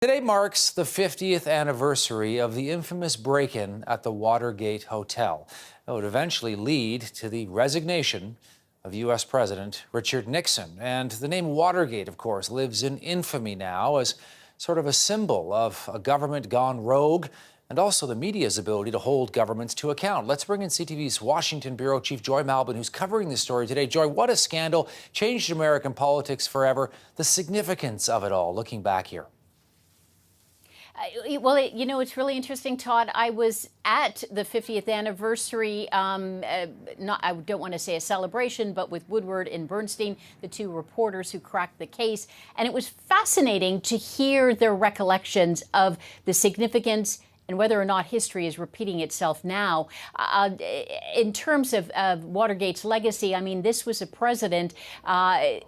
Today marks the 50th anniversary of the infamous break-in at the Watergate Hotel. It would eventually lead to the resignation of U.S. President Richard Nixon. And the name Watergate, of course, lives in infamy now as sort of a symbol of a government gone rogue and also the media's ability to hold governments to account. Let's bring in CTV's Washington Bureau Chief Joy Malbon, who's covering this story today. Joy, what a scandal, changed American politics forever. The significance of it all, looking back here. Well, it's really interesting, Todd. I was at the 50th anniversary, I don't want to say a celebration, but with Woodward and Bernstein, the two reporters who cracked the case. And it was fascinating to hear their recollections of the significance and whether or not history is repeating itself now. In terms of Watergate's legacy, I mean, this was a president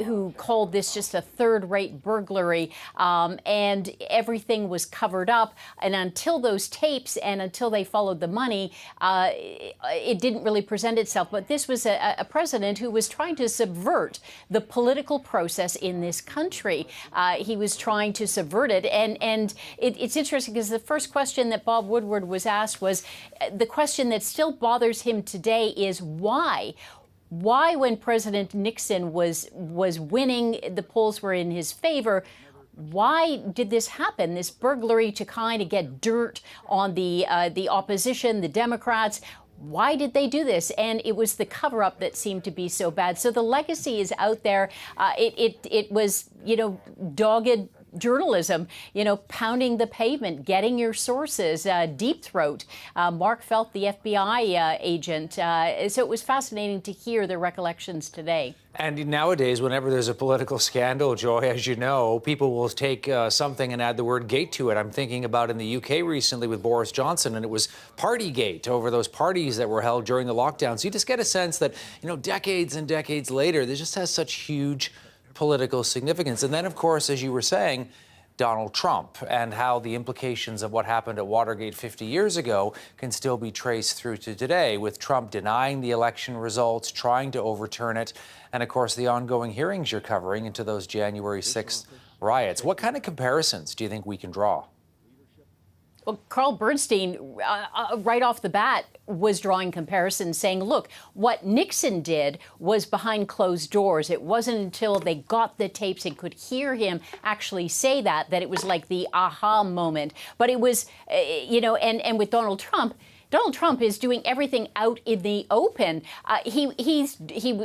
who called this just a third-rate burglary, and everything was covered up. And until those tapes and until they followed the money, it didn't really present itself. But this was a president who was trying to subvert the political process in this country. He was trying to subvert it. And it's interesting because the first question that Bob Woodward was asked was the question that still bothers him today is why? Why, when President Nixon was winning, the polls were in his favor, why did this happen, this burglary to kind of get dirt on the opposition, the Democrats? Why did they do this? And it was the cover-up that seemed to be so bad. So the legacy is out there. It was, dogged journalism, pounding the pavement, getting your sources, deep throat. Mark Felt, the FBI agent. So it was fascinating to hear their recollections today. And nowadays, whenever there's a political scandal, Joy, as you know, people will take something and add the word gate to it. I'm thinking about in the UK recently with Boris Johnson, and it was Partygate over those parties that were held during the lockdown. So you just get a sense that, decades and decades later, this just has such huge political significance. And then, of course, as you were saying, Donald Trump and how the implications of what happened at Watergate 50 years ago can still be traced through to today, with Trump denying the election results, trying to overturn it, and, of course, the ongoing hearings you're covering into those January 6th riots. What kind of comparisons do you think we can draw? Well, Carl Bernstein, right off the bat, was drawing comparisons, saying, look, what Nixon did was behind closed doors. It wasn't until they got the tapes and could hear him actually say that it was like the aha moment. But it was, and with Donald Trump is doing everything out in the open. He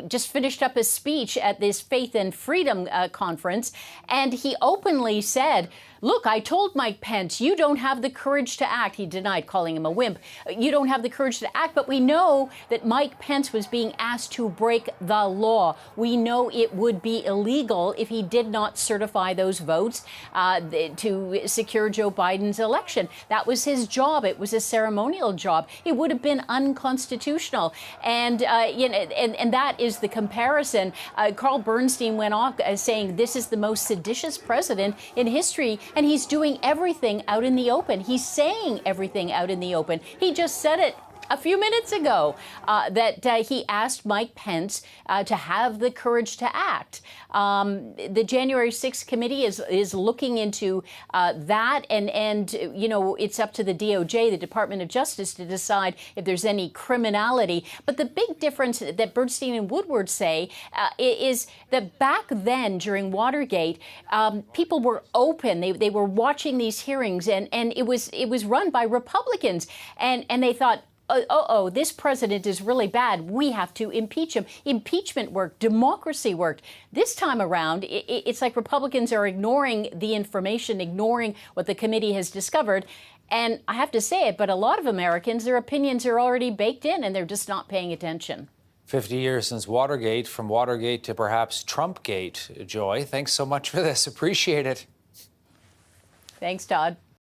just finished up his speech at this Faith and Freedom conference, and he openly said, look, I told Mike Pence, you don't have the courage to act. He denied calling him a wimp. You don't have the courage to act, but we know that Mike Pence was being asked to break the law. We know it would be illegal if he did not certify those votes to secure Joe Biden's election. That was his job. It was a ceremonial job. It would have been unconstitutional. And, and that is the comparison. Carl Bernstein went off saying this is the most seditious president in history. And he's doing everything out in the open. He's saying everything out in the open. He just said it a few minutes ago that he asked Mike Pence to have the courage to act. The January 6th committee is looking into that, and it's up to the DOJ, the Department of Justice, to decide if there's any criminality. But the big difference that Bernstein and Woodward say is that back then, during Watergate, people were open. They were watching these hearings, and it was run by Republicans, and they thought, this president is really bad. We have to impeach him. Impeachment worked. Democracy worked. This time around, it's like Republicans are ignoring the information, ignoring what the committee has discovered. And I have to say it, but a lot of Americans, their opinions are already baked in, and they're just not paying attention. 50 years since Watergate, from Watergate to perhaps Trumpgate. Joy, thanks so much for this. Appreciate it. Thanks, Todd.